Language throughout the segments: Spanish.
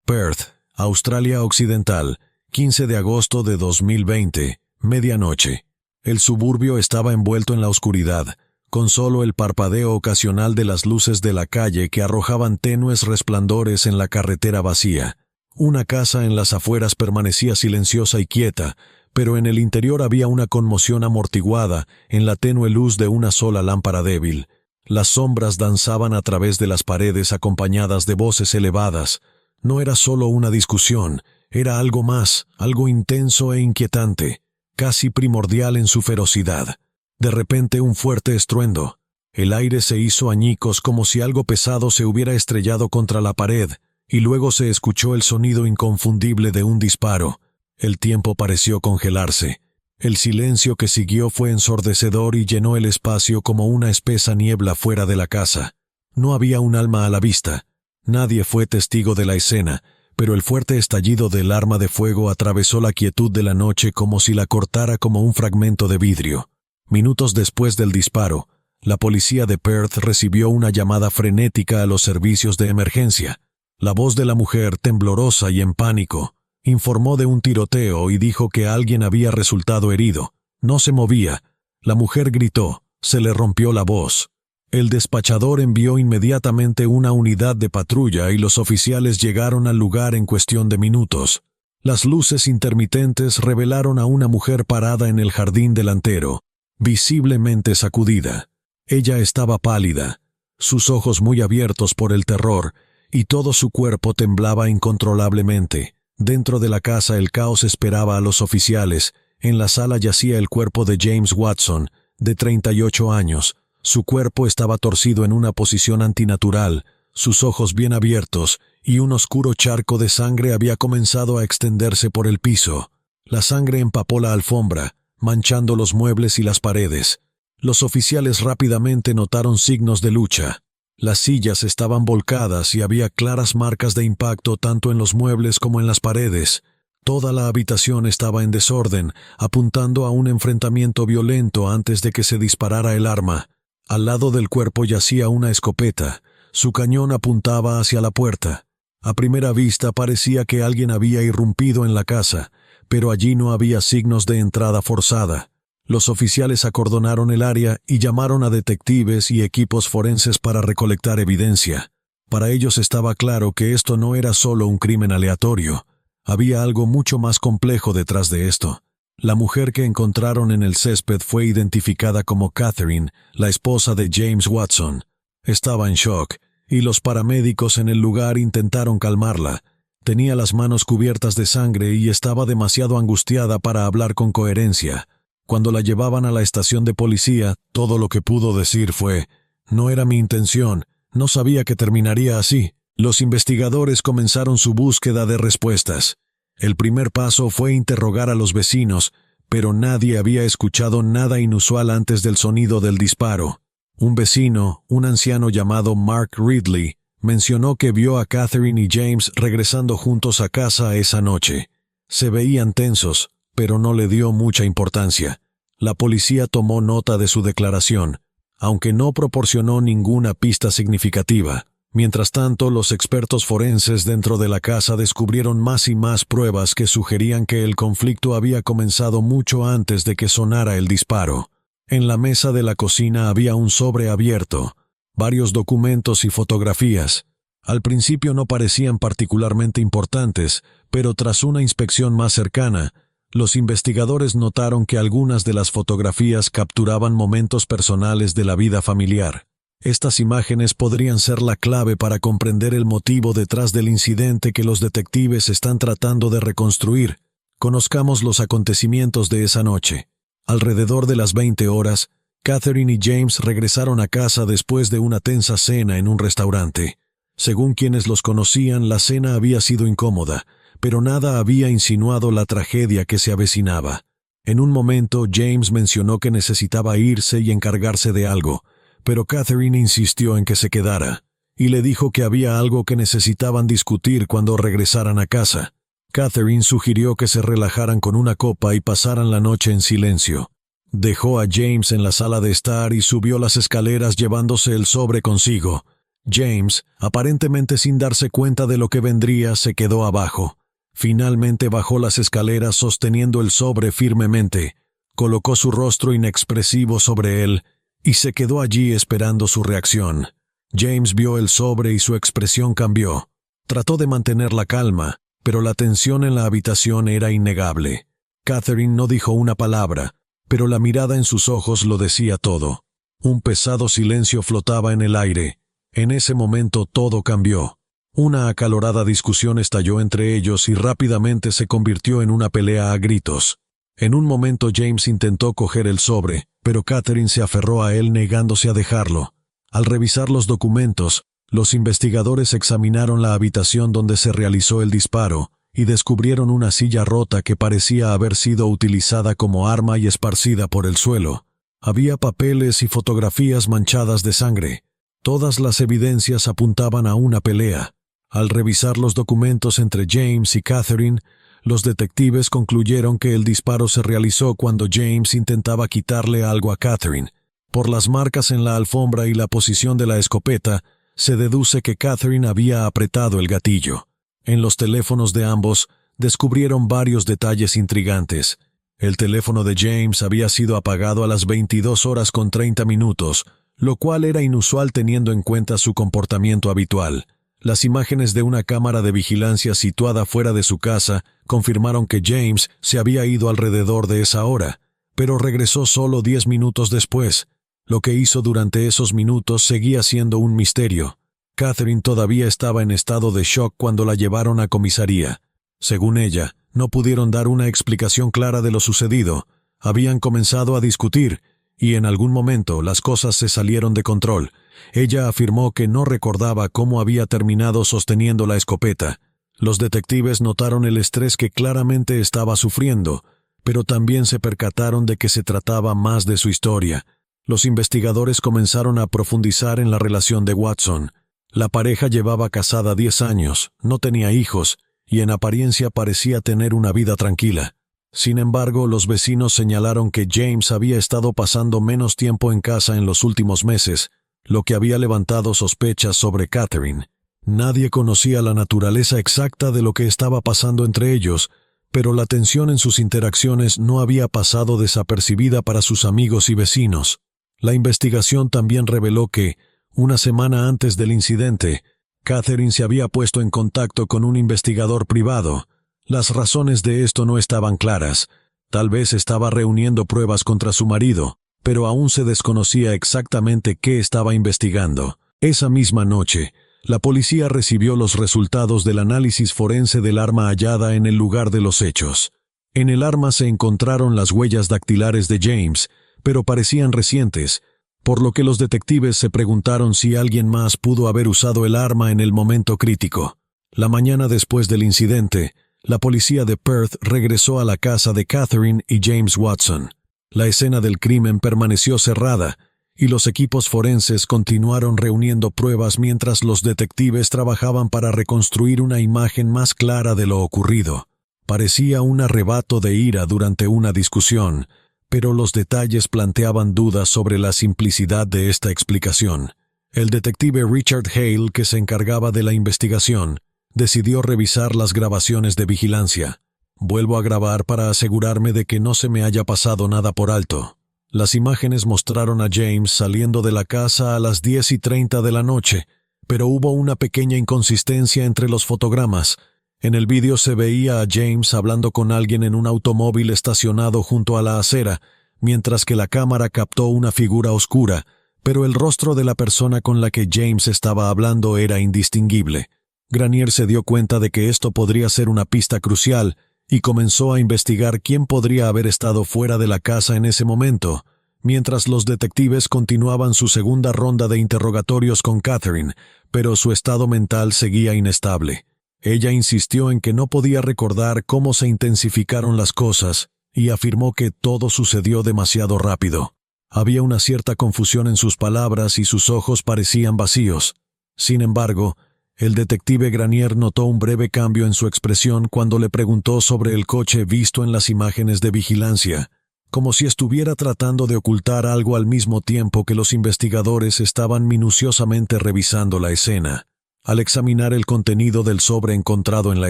Perth, Australia Occidental, 15 de agosto de 2020, medianoche. El suburbio estaba envuelto en la oscuridad, con solo el parpadeo ocasional de las luces de la calle que arrojaban tenues resplandores en la carretera vacía. Una casa en las afueras permanecía silenciosa y quieta, pero en el interior había una conmoción amortiguada en la tenue luz de una sola lámpara débil. Las sombras danzaban a través de las paredes acompañadas de voces elevadas. No era solo una discusión, era algo más, algo intenso e inquietante, casi primordial en su ferocidad. De repente un fuerte estruendo. El aire se hizo añicos como si algo pesado se hubiera estrellado contra la pared, y luego se escuchó el sonido inconfundible de un disparo. El tiempo pareció congelarse. El silencio que siguió fue ensordecedor y llenó el espacio como una espesa niebla fuera de la casa. No había un alma a la vista. Nadie fue testigo de la escena, pero el fuerte estallido del arma de fuego atravesó la quietud de la noche como si la cortara como un fragmento de vidrio. Minutos después del disparo, la policía de Perth recibió una llamada frenética a los servicios de emergencia. La voz de la mujer, temblorosa y en pánico, informó de un tiroteo y dijo que alguien había resultado herido. No se movía. La mujer gritó. Se le rompió la voz. El despachador envió inmediatamente una unidad de patrulla y los oficiales llegaron al lugar en cuestión de minutos. Las luces intermitentes revelaron a una mujer parada en el jardín delantero, visiblemente sacudida. Ella estaba pálida, sus ojos muy abiertos por el terror, y todo su cuerpo temblaba incontrolablemente. Dentro de la casa el caos esperaba a los oficiales. En la sala yacía el cuerpo de James Watson, de 38 años. Su cuerpo estaba torcido en una posición antinatural, sus ojos bien abiertos, y un oscuro charco de sangre había comenzado a extenderse por el piso. La sangre empapó la alfombra, manchando los muebles y las paredes. Los oficiales rápidamente notaron signos de lucha. Las sillas estaban volcadas y había claras marcas de impacto tanto en los muebles como en las paredes. Toda la habitación estaba en desorden, apuntando a un enfrentamiento violento antes de que se disparara el arma. Al lado del cuerpo yacía una escopeta. Su cañón apuntaba hacia la puerta. A primera vista parecía que alguien había irrumpido en la casa, pero allí no había signos de entrada forzada. Los oficiales acordonaron el área y llamaron a detectives y equipos forenses para recolectar evidencia. Para ellos estaba claro que esto no era solo un crimen aleatorio. Había algo mucho más complejo detrás de esto. La mujer que encontraron en el césped fue identificada como Catherine, la esposa de James Watson. Estaba en shock, y los paramédicos en el lugar intentaron calmarla. Tenía las manos cubiertas de sangre y estaba demasiado angustiada para hablar con coherencia. Cuando la llevaban a la estación de policía, todo lo que pudo decir fue: «No era mi intención, no sabía que terminaría así». Los investigadores comenzaron su búsqueda de respuestas. El primer paso fue interrogar a los vecinos, pero nadie había escuchado nada inusual antes del sonido del disparo. Un vecino, un anciano llamado Mark Ridley, mencionó que vio a Catherine y James regresando juntos a casa esa noche. Se veían tensos, pero no le dio mucha importancia. La policía tomó nota de su declaración, aunque no proporcionó ninguna pista significativa. Mientras tanto, los expertos forenses dentro de la casa descubrieron más y más pruebas que sugerían que el conflicto había comenzado mucho antes de que sonara el disparo. En la mesa de la cocina había un sobre abierto, varios documentos y fotografías. Al principio no parecían particularmente importantes, pero tras una inspección más cercana, los investigadores notaron que algunas de las fotografías capturaban momentos personales de la vida familiar. Estas imágenes podrían ser la clave para comprender el motivo detrás del incidente que los detectives están tratando de reconstruir. Conozcamos los acontecimientos de esa noche. Alrededor de las 20 horas, Catherine y James regresaron a casa después de una tensa cena en un restaurante. Según quienes los conocían, la cena había sido incómoda, pero nada había insinuado la tragedia que se avecinaba. En un momento, James mencionó que necesitaba irse y encargarse de algo, pero Catherine insistió en que se quedara, y le dijo que había algo que necesitaban discutir cuando regresaran a casa. Catherine sugirió que se relajaran con una copa y pasaran la noche en silencio. Dejó a James en la sala de estar y subió las escaleras llevándose el sobre consigo. James, aparentemente sin darse cuenta de lo que vendría, se quedó abajo. Finalmente bajó las escaleras sosteniendo el sobre firmemente, colocó su rostro inexpresivo sobre él y se quedó allí esperando su reacción. James vio el sobre y su expresión cambió. Trató de mantener la calma, pero la tensión en la habitación era innegable. Catherine no dijo una palabra, pero la mirada en sus ojos lo decía todo. Un pesado silencio flotaba en el aire. En ese momento todo cambió. Una acalorada discusión estalló entre ellos y rápidamente se convirtió en una pelea a gritos. En un momento James intentó coger el sobre, pero Catherine se aferró a él negándose a dejarlo. Al revisar los documentos, los investigadores examinaron la habitación donde se realizó el disparo y descubrieron una silla rota que parecía haber sido utilizada como arma y esparcida por el suelo. Había papeles y fotografías manchadas de sangre. Todas las evidencias apuntaban a una pelea. Al revisar los documentos entre James y Catherine, los detectives concluyeron que el disparo se realizó cuando James intentaba quitarle algo a Catherine. Por las marcas en la alfombra y la posición de la escopeta, se deduce que Catherine había apretado el gatillo. En los teléfonos de ambos, descubrieron varios detalles intrigantes. El teléfono de James había sido apagado a las 22:30, lo cual era inusual teniendo en cuenta su comportamiento habitual. Las imágenes de una cámara de vigilancia situada fuera de su casa confirmaron que James se había ido alrededor de esa hora, pero regresó solo 10 minutos después. Lo que hizo durante esos minutos seguía siendo un misterio. Catherine todavía estaba en estado de shock cuando la llevaron a comisaría. Según ella, no pudieron dar una explicación clara de lo sucedido. Habían comenzado a discutir, y en algún momento las cosas se salieron de control. Ella afirmó que no recordaba cómo había terminado sosteniendo la escopeta. Los detectives notaron el estrés que claramente estaba sufriendo, pero también se percataron de que se trataba más de su historia. Los investigadores comenzaron a profundizar en la relación de Watson. La pareja llevaba casada 10 años, no tenía hijos, y en apariencia parecía tener una vida tranquila. Sin embargo, los vecinos señalaron que James había estado pasando menos tiempo en casa en los últimos meses, lo que había levantado sospechas sobre Catherine. Nadie conocía la naturaleza exacta de lo que estaba pasando entre ellos, pero la tensión en sus interacciones no había pasado desapercibida para sus amigos y vecinos. La investigación también reveló que, una semana antes del incidente, Catherine se había puesto en contacto con un investigador privado. Las razones de esto no estaban claras. Tal vez estaba reuniendo pruebas contra su marido, pero aún se desconocía exactamente qué estaba investigando. Esa misma noche, la policía recibió los resultados del análisis forense del arma hallada en el lugar de los hechos. En el arma se encontraron las huellas dactilares de James, pero parecían recientes, por lo que los detectives se preguntaron si alguien más pudo haber usado el arma en el momento crítico. La mañana después del incidente, la policía de Perth regresó a la casa de Catherine y James Watson. La escena del crimen permaneció cerrada, y los equipos forenses continuaron reuniendo pruebas mientras los detectives trabajaban para reconstruir una imagen más clara de lo ocurrido. Parecía un arrebato de ira durante una discusión, pero los detalles planteaban dudas sobre la simplicidad de esta explicación. El detective Richard Hale, que se encargaba de la investigación, decidió revisar las grabaciones de vigilancia. Vuelvo a grabar para asegurarme de que no se me haya pasado nada por alto. Las imágenes mostraron a James saliendo de la casa a las 10:30 de la noche, pero hubo una pequeña inconsistencia entre los fotogramas. En el vídeo se veía a James hablando con alguien en un automóvil estacionado junto a la acera, mientras que la cámara captó una figura oscura, pero el rostro de la persona con la que James estaba hablando era indistinguible. Granier se dio cuenta de que esto podría ser una pista crucial y comenzó a investigar quién podría haber estado fuera de la casa en ese momento, mientras los detectives continuaban su segunda ronda de interrogatorios con Catherine, pero su estado mental seguía inestable. Ella insistió en que no podía recordar cómo se intensificaron las cosas y afirmó que todo sucedió demasiado rápido. Había una cierta confusión en sus palabras y sus ojos parecían vacíos. Sin embargo, el detective Granier notó un breve cambio en su expresión cuando le preguntó sobre el coche visto en las imágenes de vigilancia. como si estuviera tratando de ocultar algo al mismo tiempo que los investigadores estaban minuciosamente revisando la escena. Al examinar el contenido del sobre encontrado en la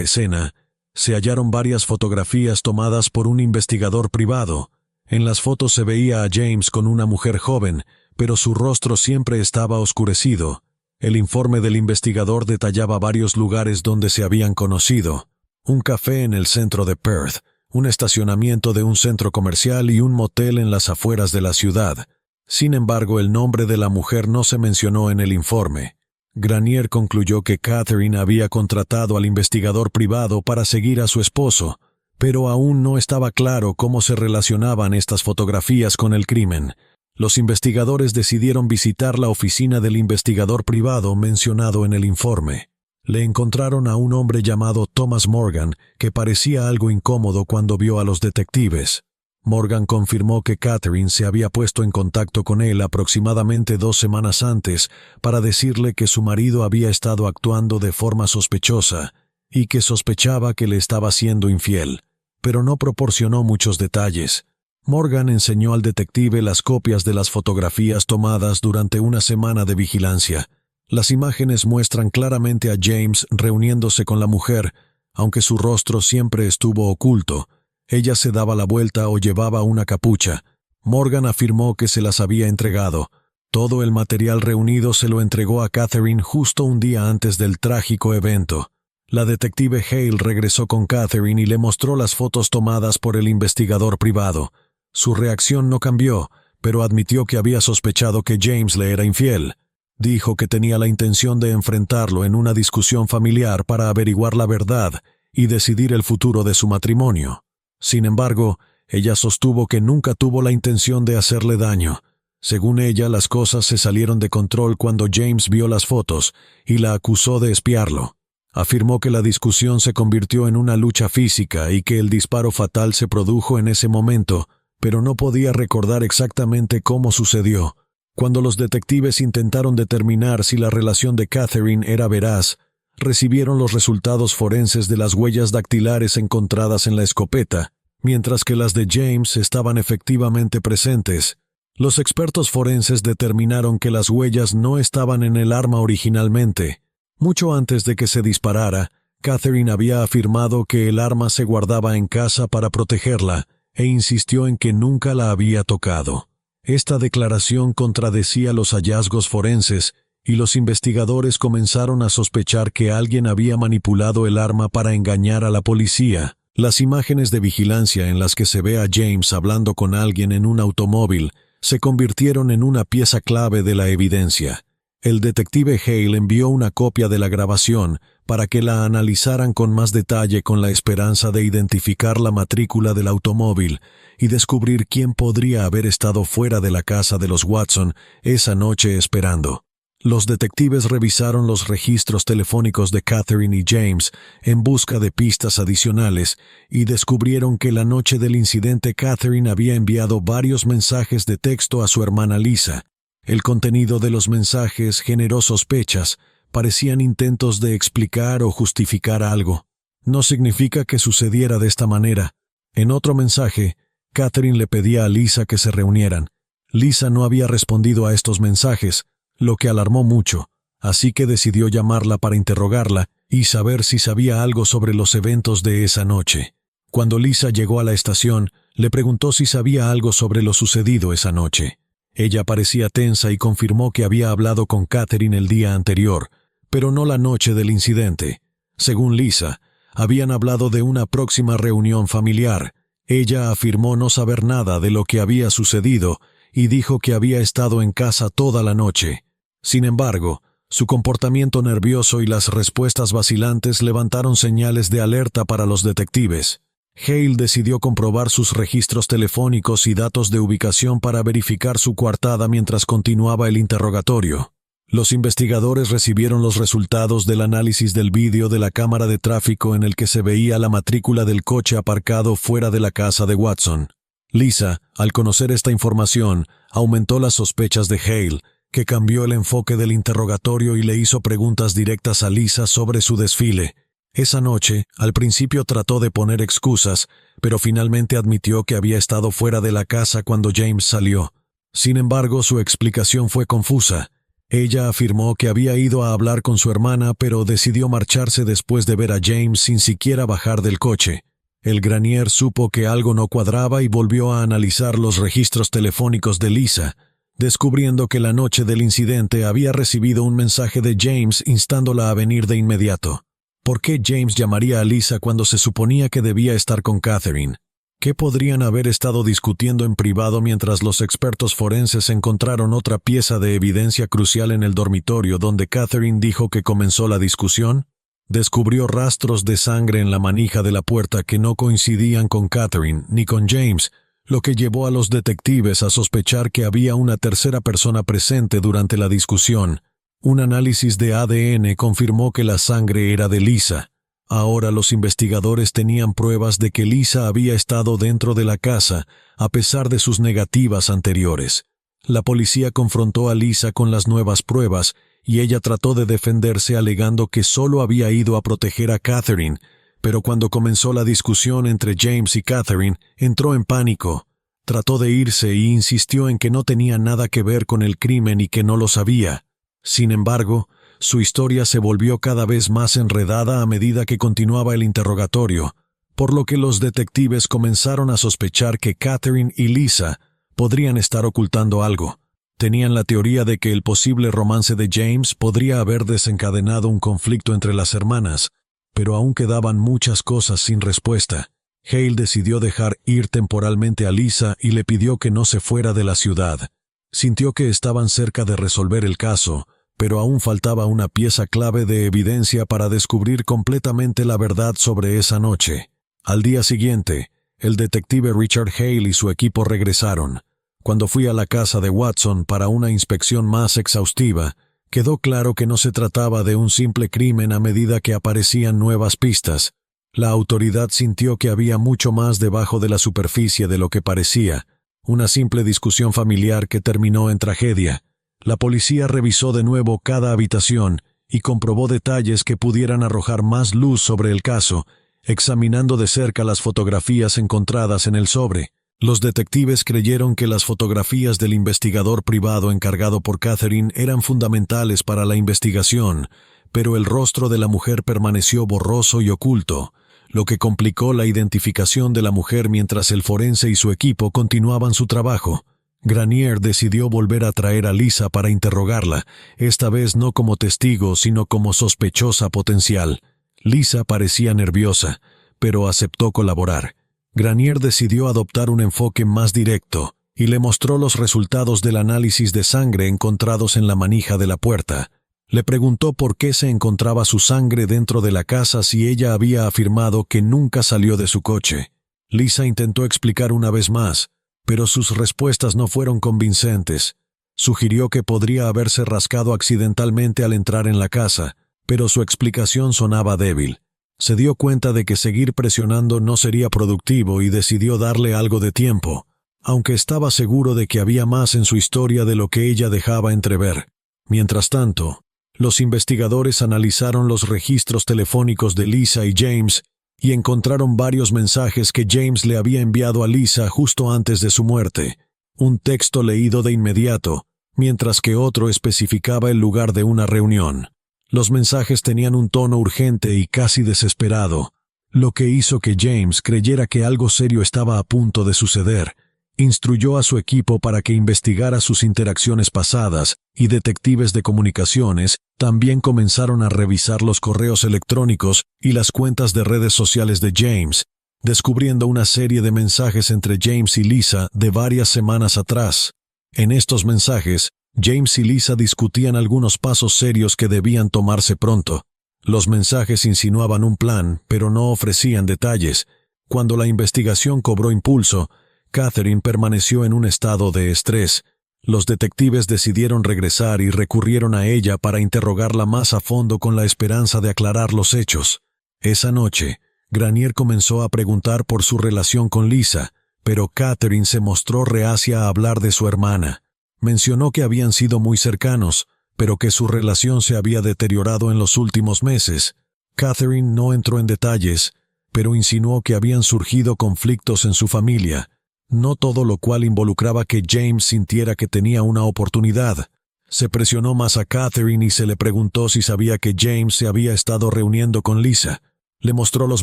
escena, se hallaron varias fotografías tomadas por un investigador privado. En las fotos se veía a James con una mujer joven, pero su rostro siempre estaba oscurecido. El informe del investigador detallaba varios lugares donde se habían conocido: un café en el centro de Perth, un estacionamiento de un centro comercial y un motel en las afueras de la ciudad. Sin embargo, el nombre de la mujer no se mencionó en el informe. Granier concluyó que Catherine había contratado al investigador privado para seguir a su esposo, pero aún no estaba claro cómo se relacionaban estas fotografías con el crimen. Los investigadores decidieron visitar la oficina del investigador privado mencionado en el informe. Le encontraron a un hombre llamado Thomas Morgan, que parecía algo incómodo cuando vio a los detectives. Morgan confirmó que Catherine se había puesto en contacto con él aproximadamente 2 semanas antes para decirle que su marido había estado actuando de forma sospechosa y que sospechaba que le estaba siendo infiel, pero no proporcionó muchos detalles. Morgan enseñó al detective las copias de las fotografías tomadas durante una semana de vigilancia. Las imágenes muestran claramente a James reuniéndose con la mujer, aunque su rostro siempre estuvo oculto. Ella se daba la vuelta o llevaba una capucha. Morgan afirmó que se las había entregado. Todo el material reunido se lo entregó a Catherine justo un día antes del trágico evento. La detective Hale regresó con Catherine y le mostró las fotos tomadas por el investigador privado. Su reacción no cambió, pero admitió que había sospechado que James le era infiel. Dijo que tenía la intención de enfrentarlo en una discusión familiar para averiguar la verdad y decidir el futuro de su matrimonio. Sin embargo, ella sostuvo que nunca tuvo la intención de hacerle daño. Según ella, las cosas se salieron de control cuando James vio las fotos y la acusó de espiarlo. Afirmó que la discusión se convirtió en una lucha física y que el disparo fatal se produjo en ese momento, pero no podía recordar exactamente cómo sucedió. Cuando los detectives intentaron determinar si la relación de Catherine era veraz, recibieron los resultados forenses de las huellas dactilares encontradas en la escopeta, mientras que las de James estaban efectivamente presentes. Los expertos forenses determinaron que las huellas no estaban en el arma originalmente. Mucho antes de que se disparara, Catherine había afirmado que el arma se guardaba en casa para protegerla e insistió en que nunca la había tocado. Esta declaración contradecía los hallazgos forenses y los investigadores comenzaron a sospechar que alguien había manipulado el arma para engañar a la policía. Las imágenes de vigilancia en las que se ve a James hablando con alguien en un automóvil se convirtieron en una pieza clave de la evidencia. El detective Hale envió una copia de la grabación para que la analizaran con más detalle con la esperanza de identificar la matrícula del automóvil y descubrir quién podría haber estado fuera de la casa de los Watson esa noche esperando. Los detectives revisaron los registros telefónicos de Catherine y James en busca de pistas adicionales y descubrieron que la noche del incidente Catherine había enviado varios mensajes de texto a su hermana Lisa. El contenido de los mensajes generó sospechas, parecían intentos de explicar o justificar algo. No significa que sucediera de esta manera. En otro mensaje, Catherine le pedía a Lisa que se reunieran. Lisa no había respondido a estos mensajes, lo que alarmó mucho, así que decidió llamarla para interrogarla y saber si sabía algo sobre los eventos de esa noche. Cuando Lisa llegó a la estación, le preguntó si sabía algo sobre lo sucedido esa noche. Ella parecía tensa y confirmó que había hablado con Catherine el día anterior, pero no la noche del incidente. Según Lisa, habían hablado de una próxima reunión familiar. Ella afirmó no saber nada de lo que había sucedido y dijo que había estado en casa toda la noche. Sin embargo, su comportamiento nervioso y las respuestas vacilantes levantaron señales de alerta para los detectives. Hale decidió comprobar sus registros telefónicos y datos de ubicación para verificar su coartada mientras continuaba el interrogatorio. Los investigadores recibieron los resultados del análisis del vídeo de la cámara de tráfico en el que se veía la matrícula del coche aparcado fuera de la casa de Watson. Lisa, al conocer esta información, aumentó las sospechas de Hale, que cambió el enfoque del interrogatorio y le hizo preguntas directas a Lisa sobre su desfile. Esa noche, al principio trató de poner excusas, pero finalmente admitió que había estado fuera de la casa cuando James salió. Sin embargo, su explicación fue confusa. Ella afirmó que había ido a hablar con su hermana, pero decidió marcharse después de ver a James sin siquiera bajar del coche. El Granier supo que algo no cuadraba y volvió a analizar los registros telefónicos de Lisa, descubriendo que la noche del incidente había recibido un mensaje de James instándola a venir de inmediato. ¿Por qué James llamaría a Lisa cuando se suponía que debía estar con Catherine? ¿Qué podrían haber estado discutiendo en privado mientras los expertos forenses encontraron otra pieza de evidencia crucial en el dormitorio donde Catherine dijo que comenzó la discusión? Descubrió rastros de sangre en la manija de la puerta que no coincidían con Catherine ni con James, lo que llevó a los detectives a sospechar que había una tercera persona presente durante la discusión. Un análisis de ADN confirmó que la sangre era de Lisa. Ahora los investigadores tenían pruebas de que Lisa había estado dentro de la casa, a pesar de sus negativas anteriores. La policía confrontó a Lisa con las nuevas pruebas, y ella trató de defenderse alegando que solo había ido a proteger a Catherine, pero cuando comenzó la discusión entre James y Catherine, entró en pánico. Trató de irse y insistió en que no tenía nada que ver con el crimen y que no lo sabía. Sin embargo, su historia se volvió cada vez más enredada a medida que continuaba el interrogatorio, por lo que los detectives comenzaron a sospechar que Catherine y Lisa podrían estar ocultando algo. Tenían la teoría de que el posible romance de James podría haber desencadenado un conflicto entre las hermanas, pero aún quedaban muchas cosas sin respuesta. Hale decidió dejar ir temporalmente a Lisa y le pidió que no se fuera de la ciudad. Sintió que estaban cerca de resolver el caso, pero aún faltaba una pieza clave de evidencia para descubrir completamente la verdad sobre esa noche. Al día siguiente, el detective Richard Hale y su equipo regresaron. Cuando fui a la casa de Watson para una inspección más exhaustiva, quedó claro que no se trataba de un simple crimen a medida que aparecían nuevas pistas. La autoridad sintió que había mucho más debajo de la superficie de lo que parecía, una simple discusión familiar que terminó en tragedia. La policía revisó de nuevo cada habitación y comprobó detalles que pudieran arrojar más luz sobre el caso, examinando de cerca las fotografías encontradas en el sobre. Los detectives creyeron que las fotografías del investigador privado encargado por Catherine eran fundamentales para la investigación, pero el rostro de la mujer permaneció borroso y oculto, lo que complicó la identificación de la mujer mientras el forense y su equipo continuaban su trabajo. Granier decidió volver a traer a Lisa para interrogarla, esta vez no como testigo, sino como sospechosa potencial. Lisa parecía nerviosa, pero aceptó colaborar. Granier decidió adoptar un enfoque más directo y le mostró los resultados del análisis de sangre encontrados en la manija de la puerta. Le preguntó por qué se encontraba su sangre dentro de la casa si ella había afirmado que nunca salió de su coche. Lisa intentó explicar una vez más, pero sus respuestas no fueron convincentes. Sugirió que podría haberse rascado accidentalmente al entrar en la casa, pero su explicación sonaba débil. Se dio cuenta de que seguir presionando no sería productivo y decidió darle algo de tiempo, aunque estaba seguro de que había más en su historia de lo que ella dejaba entrever. Mientras tanto, los investigadores analizaron los registros telefónicos de Lisa y James y encontraron varios mensajes que James le había enviado a Lisa justo antes de su muerte. Un texto leído de inmediato, mientras que otro especificaba el lugar de una reunión. Los mensajes tenían un tono urgente y casi desesperado, lo que hizo que James creyera que algo serio estaba a punto de suceder. Instruyó a su equipo para que investigara sus interacciones pasadas, y detectives de comunicaciones también comenzaron a revisar los correos electrónicos y las cuentas de redes sociales de James, descubriendo una serie de mensajes entre James y Lisa de varias semanas atrás. En estos mensajes, James y Lisa discutían algunos pasos serios que debían tomarse pronto. Los mensajes insinuaban un plan, pero no ofrecían detalles. Cuando la investigación cobró impulso, Catherine permaneció en un estado de estrés. Los detectives decidieron regresar y recurrieron a ella para interrogarla más a fondo con la esperanza de aclarar los hechos. Esa noche, Granier comenzó a preguntar por su relación con Lisa, pero Catherine se mostró reacia a hablar de su hermana. Mencionó que habían sido muy cercanos, pero que su relación se había deteriorado en los últimos meses. Catherine no entró en detalles, pero insinuó que habían surgido conflictos en su familia, no todo lo cual involucraba que James sintiera que tenía una oportunidad. Se presionó más a Catherine y se le preguntó si sabía que James se había estado reuniendo con Lisa. Le mostró los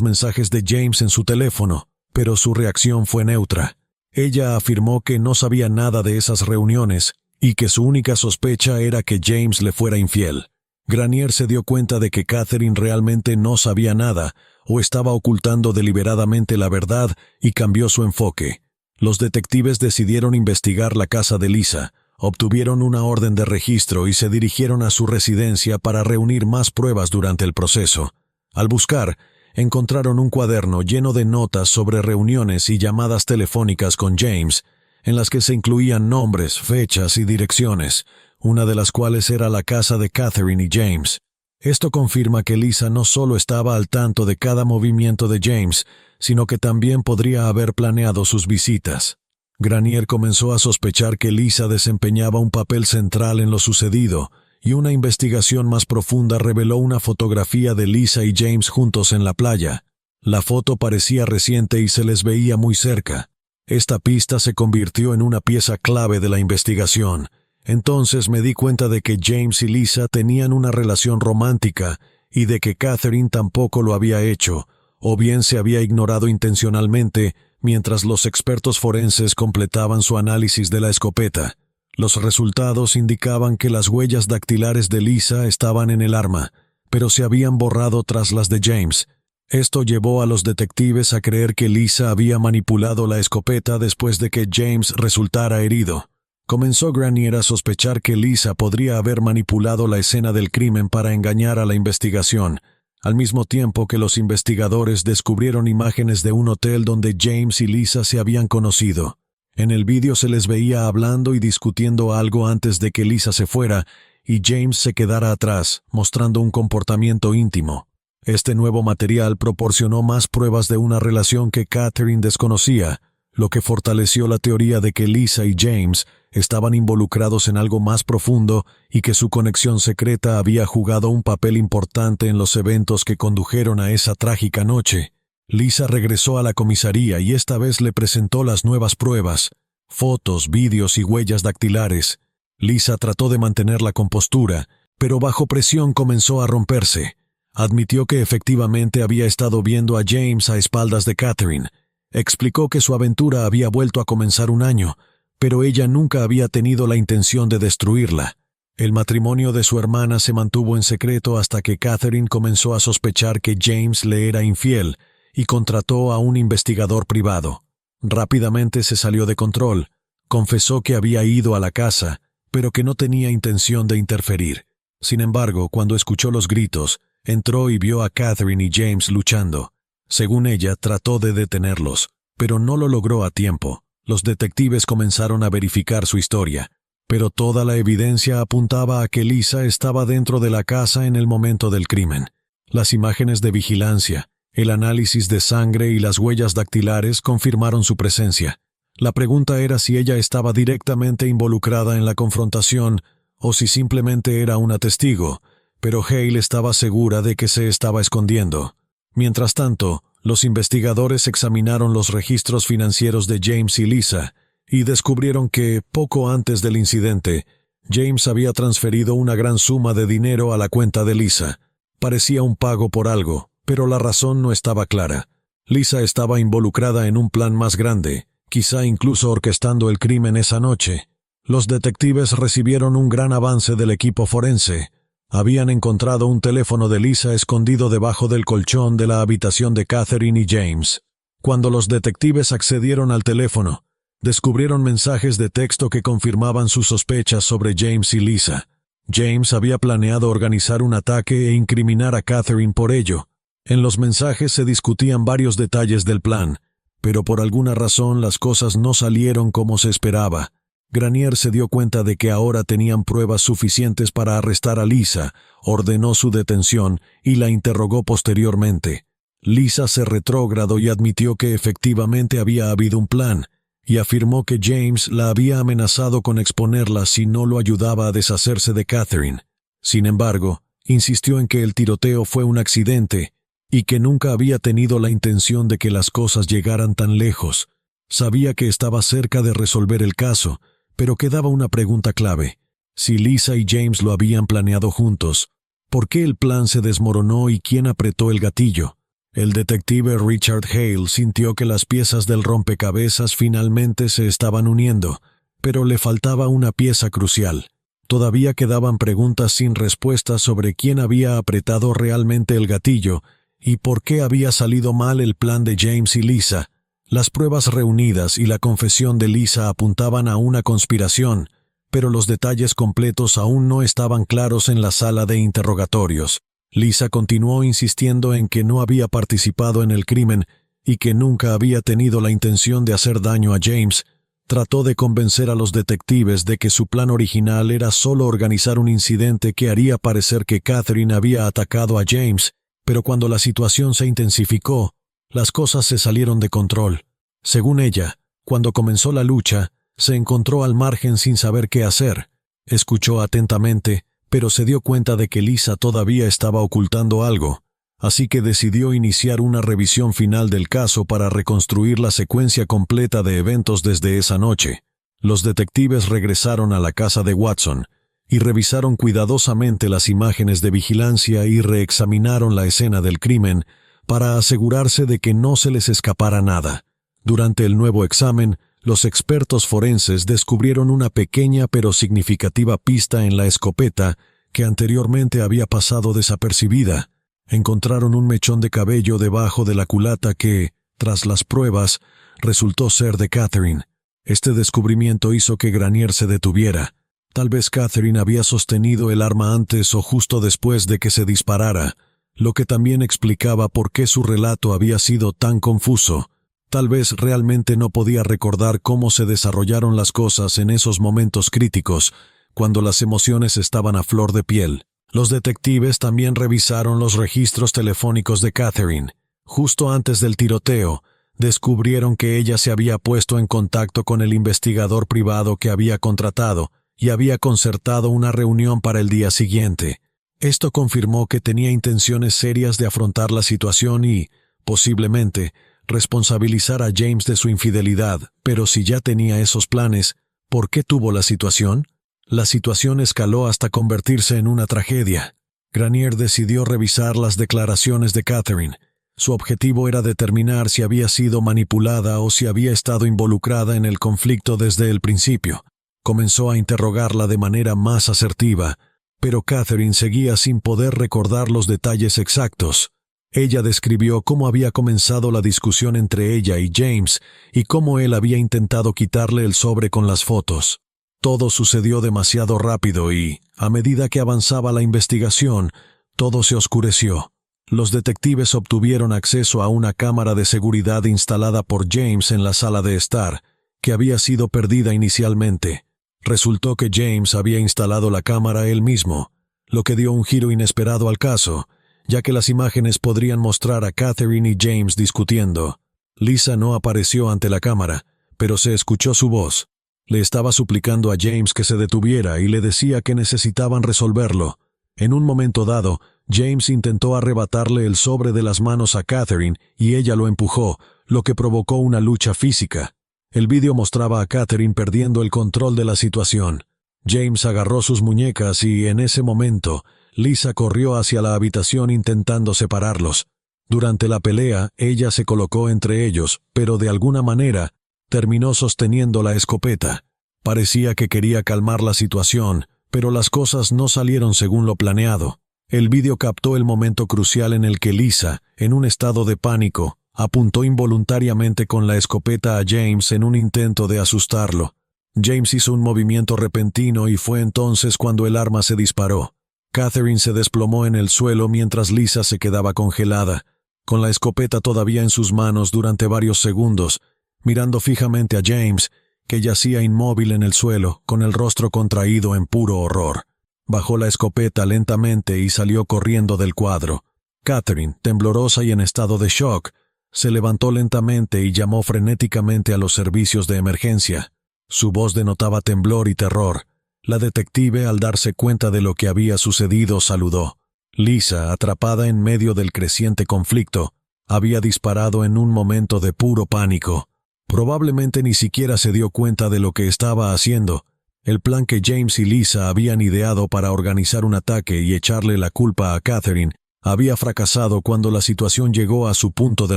mensajes de James en su teléfono, pero su reacción fue neutra. Ella afirmó que no sabía nada de esas reuniones y que su única sospecha era que James le fuera infiel. Granier se dio cuenta de que Catherine realmente no sabía nada o estaba ocultando deliberadamente la verdad y cambió su enfoque. Los detectives decidieron investigar la casa de Lisa, obtuvieron una orden de registro y se dirigieron a su residencia para reunir más pruebas durante el proceso. Al buscar, encontraron un cuaderno lleno de notas sobre reuniones y llamadas telefónicas con James, en las que se incluían nombres, fechas y direcciones, una de las cuales era la casa de Catherine y James. Esto confirma que Lisa no solo estaba al tanto de cada movimiento de James, sino que también podría haber planeado sus visitas. Granier comenzó a sospechar que Lisa desempeñaba un papel central en lo sucedido, y una investigación más profunda reveló una fotografía de Lisa y James juntos en la playa. La foto parecía reciente y se les veía muy cerca. Esta pista se convirtió en una pieza clave de la investigación. Entonces me di cuenta de que James y Lisa tenían una relación romántica y de que Catherine tampoco lo había hecho, o bien se había ignorado intencionalmente mientras los expertos forenses completaban su análisis de la escopeta. Los resultados indicaban que las huellas dactilares de Lisa estaban en el arma, pero se habían borrado tras las de James. Esto llevó a los detectives a creer que Lisa había manipulado la escopeta después de que James resultara herido. Comenzó Granier a sospechar que Lisa podría haber manipulado la escena del crimen para engañar a la investigación, al mismo tiempo que los investigadores descubrieron imágenes de un hotel donde James y Lisa se habían conocido. En el vídeo se les veía hablando y discutiendo algo antes de que Lisa se fuera y James se quedara atrás, mostrando un comportamiento íntimo. Este nuevo material proporcionó más pruebas de una relación que Catherine desconocía, lo que fortaleció la teoría de que Lisa y James estaban involucrados en algo más profundo y que su conexión secreta había jugado un papel importante en los eventos que condujeron a esa trágica noche. Lisa regresó a la comisaría y esta vez le presentó las nuevas pruebas, fotos, vídeos y huellas dactilares. Lisa trató de mantener la compostura, pero bajo presión comenzó a romperse. Admitió que efectivamente había estado viendo a James a espaldas de Catherine. Explicó que su aventura había vuelto a comenzar un año, pero ella nunca había tenido la intención de destruirla. El matrimonio de su hermana se mantuvo en secreto hasta que Catherine comenzó a sospechar que James le era infiel y contrató a un investigador privado. Rápidamente se salió de control. Confesó que había ido a la casa, pero que no tenía intención de interferir. Sin embargo, cuando escuchó los gritos, entró y vio a Catherine y James luchando. Según ella, trató de detenerlos, pero no lo logró a tiempo. Los detectives comenzaron a verificar su historia, pero toda la evidencia apuntaba a que Lisa estaba dentro de la casa en el momento del crimen. Las imágenes de vigilancia, el análisis de sangre y las huellas dactilares confirmaron su presencia. La pregunta era si ella estaba directamente involucrada en la confrontación o si simplemente era una testigo, pero Hale estaba segura de que se estaba escondiendo. Mientras tanto, los investigadores examinaron los registros financieros de James y Lisa y descubrieron que, poco antes del incidente, James había transferido una gran suma de dinero a la cuenta de Lisa. Parecía un pago por algo, pero la razón no estaba clara. Lisa estaba involucrada en un plan más grande, quizá incluso orquestando el crimen esa noche. Los detectives recibieron un gran avance del equipo forense. Habían encontrado un teléfono de Lisa escondido debajo del colchón de la habitación de Catherine y James. Cuando los detectives accedieron al teléfono, descubrieron mensajes de texto que confirmaban sus sospechas sobre James y Lisa. James había planeado organizar un ataque e incriminar a Catherine por ello. En los mensajes se discutían varios detalles del plan, pero por alguna razón las cosas no salieron como se esperaba. Granier se dio cuenta de que ahora tenían pruebas suficientes para arrestar a Lisa, ordenó su detención y la interrogó posteriormente. Lisa se retrógrado y admitió que efectivamente había habido un plan, y afirmó que James la había amenazado con exponerla si no lo ayudaba a deshacerse de Catherine. Sin embargo, Insistió en que el tiroteo fue un accidente y que nunca había tenido la intención de que las cosas llegaran tan lejos. Sabía que estaba cerca de resolver el caso, pero quedaba una pregunta clave. Si Lisa y James lo habían planeado juntos, ¿por qué el plan se desmoronó y quién apretó el gatillo? El detective Richard Hale sintió que las piezas del rompecabezas finalmente se estaban uniendo, pero le faltaba una pieza crucial. Todavía quedaban preguntas sin respuesta sobre quién había apretado realmente el gatillo y por qué había salido mal el plan de James y Lisa. Las pruebas reunidas y la confesión de Lisa apuntaban a una conspiración, pero los detalles completos aún no estaban claros en la sala de interrogatorios. Lisa continuó insistiendo en que no había participado en el crimen y que nunca había tenido la intención de hacer daño a James. Trató de convencer a los detectives de que su plan original era solo organizar un incidente que haría parecer que Catherine había atacado a James, pero cuando la situación se intensificó, las cosas se salieron de control. Según ella, cuando comenzó la lucha, se encontró al margen sin saber qué hacer. Escuchó atentamente, pero se dio cuenta de que Lisa todavía estaba ocultando algo, así que decidió iniciar una revisión final del caso para reconstruir la secuencia completa de eventos desde esa noche. Los detectives regresaron a la casa de Watson y revisaron cuidadosamente las imágenes de vigilancia y reexaminaron la escena del crimen para asegurarse de que no se les escapara nada. Durante el nuevo examen, los expertos forenses descubrieron una pequeña pero significativa pista en la escopeta que anteriormente había pasado desapercibida. Encontraron un mechón de cabello debajo de la culata que, tras las pruebas, resultó ser de Catherine. Este descubrimiento hizo que Granier se detuviera. Tal vez Catherine había sostenido el arma antes o justo después de que se disparara, lo que también explicaba por qué su relato había sido tan confuso. Tal vez realmente no podía recordar cómo se desarrollaron las cosas en esos momentos críticos, cuando las emociones estaban a flor de piel. Los detectives también revisaron los registros telefónicos de Catherine. Justo antes del tiroteo, descubrieron que ella se había puesto en contacto con el investigador privado que había contratado y había concertado una reunión para el día siguiente. Esto confirmó que tenía intenciones serias de afrontar la situación y, posiblemente, responsabilizar a James de su infidelidad, pero si ya tenía esos planes, ¿por qué tuvo la situación? La situación escaló hasta convertirse en una tragedia. Granier decidió revisar las declaraciones de Catherine. Su objetivo era determinar si había sido manipulada o si había estado involucrada en el conflicto desde el principio. Comenzó a interrogarla de manera más asertiva, pero Catherine seguía sin poder recordar los detalles exactos. Ella describió cómo había comenzado la discusión entre ella y James y cómo él había intentado quitarle el sobre con las fotos. Todo sucedió demasiado rápido y, a medida que avanzaba la investigación, todo se oscureció. Los detectives obtuvieron acceso a una cámara de seguridad instalada por James en la sala de estar, que había sido perdida inicialmente. Resultó que James había instalado la cámara él mismo, lo que dio un giro inesperado al caso, ya que las imágenes podrían mostrar a Catherine y James discutiendo. Lisa no apareció ante la cámara, pero se escuchó su voz. Le estaba suplicando a James que se detuviera y le decía que necesitaban resolverlo. En un momento dado, James intentó arrebatarle el sobre de las manos a Catherine y ella lo empujó, lo que provocó una lucha física. El vídeo mostraba a Catherine perdiendo el control de la situación. James agarró sus muñecas y, en ese momento, Lisa corrió hacia la habitación intentando separarlos. Durante la pelea, ella se colocó entre ellos, pero de alguna manera, terminó sosteniendo la escopeta. Parecía que quería calmar la situación, pero las cosas no salieron según lo planeado. El vídeo captó el momento crucial en el que Lisa, en un estado de pánico, apuntó involuntariamente con la escopeta a James en un intento de asustarlo. James hizo un movimiento repentino y fue entonces cuando el arma se disparó. Catherine se desplomó en el suelo mientras Lisa se quedaba congelada, con la escopeta todavía en sus manos durante varios segundos, mirando fijamente a James, que yacía inmóvil en el suelo, con el rostro contraído en puro horror. Bajó la escopeta lentamente y salió corriendo del cuadro. Catherine, temblorosa y en estado de shock, se levantó lentamente y llamó frenéticamente a los servicios de emergencia. Su voz denotaba temblor y terror. La detective, al darse cuenta de lo que había sucedido, saludó. Lisa, atrapada en medio del creciente conflicto, había disparado en un momento de puro pánico. Probablemente ni siquiera se dio cuenta de lo que estaba haciendo. El plan que James y Lisa habían ideado para organizar un ataque y echarle la culpa a Catherine había fracasado cuando la situación llegó a su punto de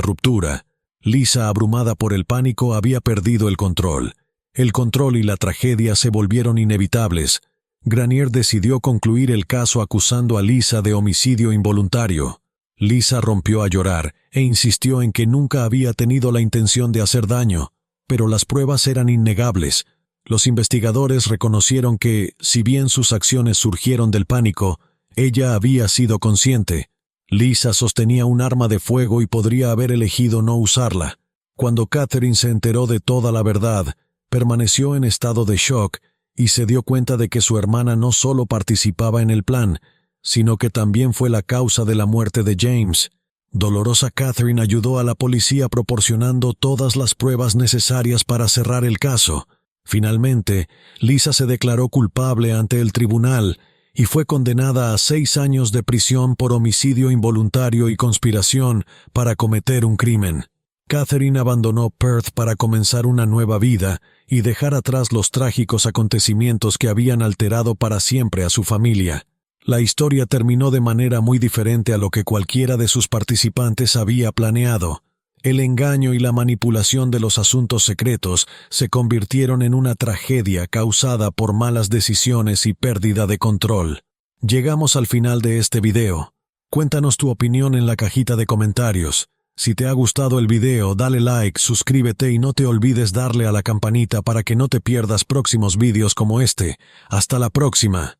ruptura. Lisa, abrumada por el pánico, había perdido el control. El control y la tragedia se volvieron inevitables. Granier decidió concluir el caso acusando a Lisa de homicidio involuntario. Lisa rompió a llorar e insistió en que nunca había tenido la intención de hacer daño, pero las pruebas eran innegables. Los investigadores reconocieron que, si bien sus acciones surgieron del pánico, ella había sido consciente. Lisa sostenía un arma de fuego y podría haber elegido no usarla. Cuando Catherine se enteró de toda la verdad, permaneció en estado de shock y se dio cuenta de que su hermana no solo participaba en el plan, sino que también fue la causa de la muerte de James. Dolorosa Catherine ayudó a la policía proporcionando todas las pruebas necesarias para cerrar el caso. Finalmente, Lisa se declaró culpable ante el tribunal y fue condenada a 6 años de prisión por homicidio involuntario y conspiración para cometer un crimen. Catherine abandonó Perth para comenzar una nueva vida y dejar atrás los trágicos acontecimientos que habían alterado para siempre a su familia. La historia terminó de manera muy diferente a lo que cualquiera de sus participantes había planeado. El engaño y la manipulación de los asuntos secretos se convirtieron en una tragedia causada por malas decisiones y pérdida de control. Llegamos al final de este video. Cuéntanos tu opinión en la cajita de comentarios. Si te ha gustado el video, dale like, suscríbete y no te olvides darle a la campanita para que no te pierdas próximos vídeos como este. Hasta la próxima.